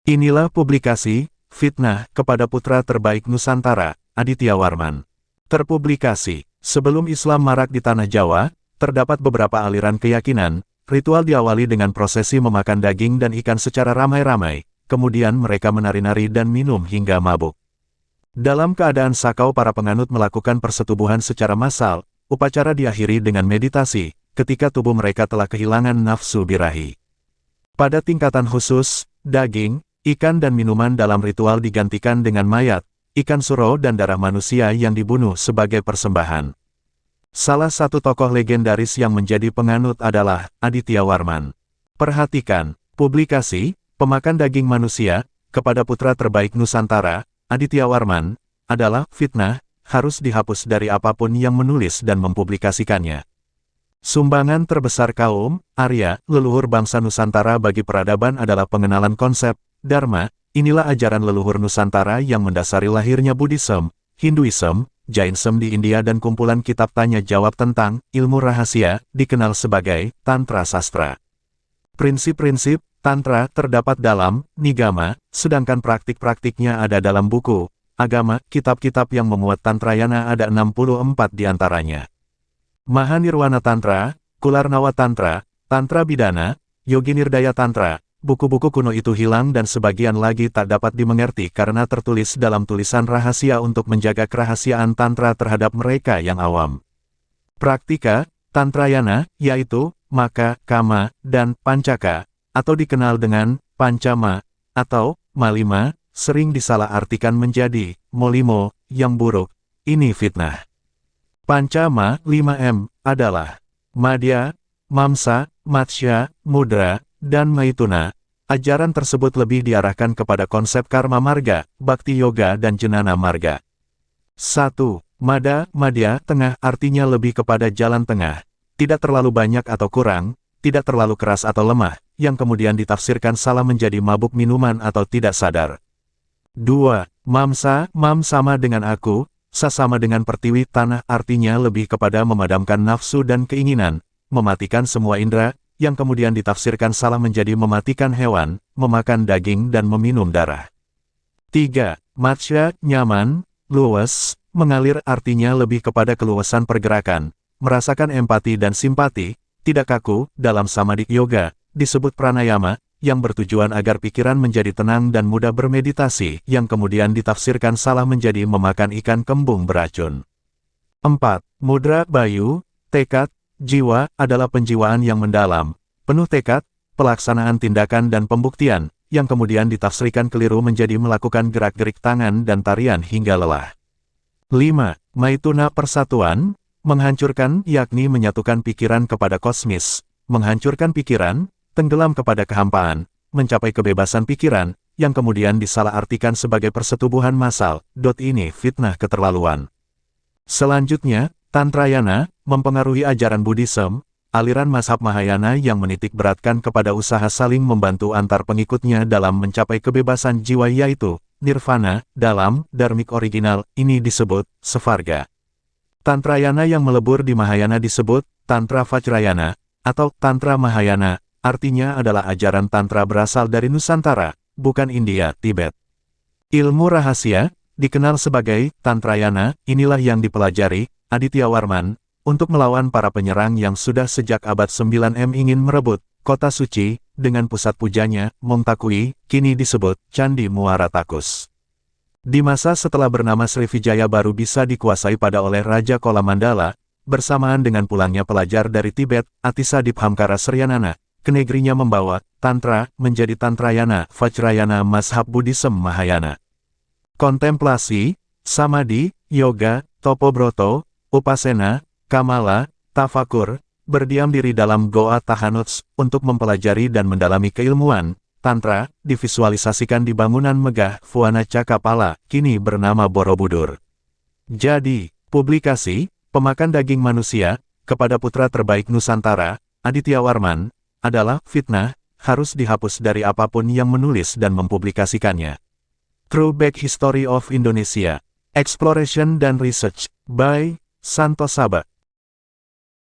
Inilah publikasi, Fitnah kepada Putra Terbaik Nusantara, Aditya Warman. Terpublikasi, sebelum Islam marak di Tanah Jawa, terdapat beberapa aliran keyakinan, ritual diawali dengan prosesi memakan daging dan ikan secara ramai-ramai, kemudian mereka menari-nari dan minum hingga mabuk. Dalam keadaan sakau para penganut melakukan persetubuhan secara massal, upacara diakhiri dengan meditasi, ketika tubuh mereka telah kehilangan nafsu birahi. Pada tingkatan khusus, daging, ikan dan minuman dalam ritual digantikan dengan mayat, ikan suro dan darah manusia yang dibunuh sebagai persembahan. Salah satu tokoh legendaris yang menjadi penganut adalah Aditya Warman. Perhatikan, publikasi, Pemakan Daging Manusia, kepada Putra Terbaik Nusantara, Aditya Warman, adalah fitnah, harus dihapus dari apapun yang menulis dan mempublikasikannya. Sumbangan terbesar kaum Arya, leluhur bangsa Nusantara bagi peradaban adalah pengenalan konsep Dharma. Inilah ajaran leluhur Nusantara yang mendasari lahirnya Buddhism, Hinduism, Jainism di India dan kumpulan kitab tanya jawab tentang ilmu rahasia, dikenal sebagai Tantra Sastra. Prinsip-prinsip Tantra terdapat dalam Nigama, sedangkan praktik-praktiknya ada dalam buku agama. Kitab-kitab yang memuat Tantrayana ada 64 diantaranya. Mahanirwana Tantra, Kularnawa Tantra, Tantra Bidana, Yoginirdaya Tantra. Buku-buku kuno itu hilang dan sebagian lagi tak dapat dimengerti karena tertulis dalam tulisan rahasia untuk menjaga kerahasiaan Tantra terhadap mereka yang awam. Praktika Tantrayana, yaitu Maka, Kama, dan Pancaka, atau dikenal dengan Pancama, atau Malima, sering disalahartikan menjadi Molimo, yang buruk. Ini fitnah. Pancama, 5M, adalah Madya, Mamsa, Matsya, Mudra, dan Maituna. Ajaran tersebut lebih diarahkan kepada konsep karma marga, bhakti yoga dan jnana marga. 1. Mada, Madya, tengah artinya lebih kepada jalan tengah. Tidak terlalu banyak atau kurang, tidak terlalu keras atau lemah, yang kemudian ditafsirkan salah menjadi mabuk minuman atau tidak sadar. 2. Mamsa, Mam sama dengan aku, Sa sama dengan pertiwi tanah artinya lebih kepada memadamkan nafsu dan keinginan, mematikan semua indera, yang kemudian ditafsirkan salah menjadi mematikan hewan, memakan daging dan meminum darah. 3. Matsya, nyaman, luwes, mengalir artinya lebih kepada keluasan pergerakan, merasakan empati dan simpati, tidak kaku. Dalam Samadhi Yoga, disebut pranayama, yang bertujuan agar pikiran menjadi tenang dan mudah bermeditasi, yang kemudian ditafsirkan salah menjadi memakan ikan kembung beracun. 4. Mudra, bayu, tekad, jiwa, adalah penjiwaan yang mendalam, penuh tekad, pelaksanaan tindakan dan pembuktian, yang kemudian ditafsirkan keliru menjadi melakukan gerak-gerik tangan dan tarian hingga lelah. 5. Maituna, persatuan, menghancurkan yakni menyatukan pikiran kepada kosmis, menghancurkan pikiran, tenggelam kepada kehampaan, mencapai kebebasan pikiran, yang kemudian disalahartikan sebagai persetubuhan massal. Ini fitnah keterlaluan. Selanjutnya, Tantrayana, mempengaruhi ajaran Buddhism, aliran mazhab Mahayana yang menitik beratkan kepada usaha saling membantu antar pengikutnya dalam mencapai kebebasan jiwa yaitu Nirvana. Dalam Dharmik original, ini disebut Svarga. Tantrayana yang melebur di Mahayana disebut Tantra Vajrayana, atau Tantra Mahayana, artinya adalah ajaran Tantra berasal dari Nusantara, bukan India, Tibet. Ilmu rahasia, dikenal sebagai Tantrayana, inilah yang dipelajari Aditya Warman, untuk melawan para penyerang yang sudah sejak abad 9M ingin merebut kota suci, dengan pusat pujanya, Montakui, kini disebut Candi Muara Takus. Di masa setelah bernama Srivijaya baru bisa dikuasai pada oleh Raja Kolamandala, bersamaan dengan pulangnya pelajar dari Tibet, Atisadiphamkara Sryanana, ke negerinya membawa Tantra, menjadi Tantrayana, Vajrayana mazhab Buddhism Mahayana. Kontemplasi, Samadhi, Yoga, Topobroto, Upasena, Kamala, Tafakur, berdiam diri dalam Goa Tahanuts, untuk mempelajari dan mendalami keilmuan, Tantra, divisualisasikan di bangunan megah Fuana Cakapala, kini bernama Borobudur. Jadi, publikasi, Pemakan Daging Manusia, kepada Putra Terbaik Nusantara, Aditya Warman, adalah fitnah, harus dihapus dari apapun yang menulis dan mempublikasikannya. Throwback History of Indonesia, Exploration dan Research, by Santo Saba.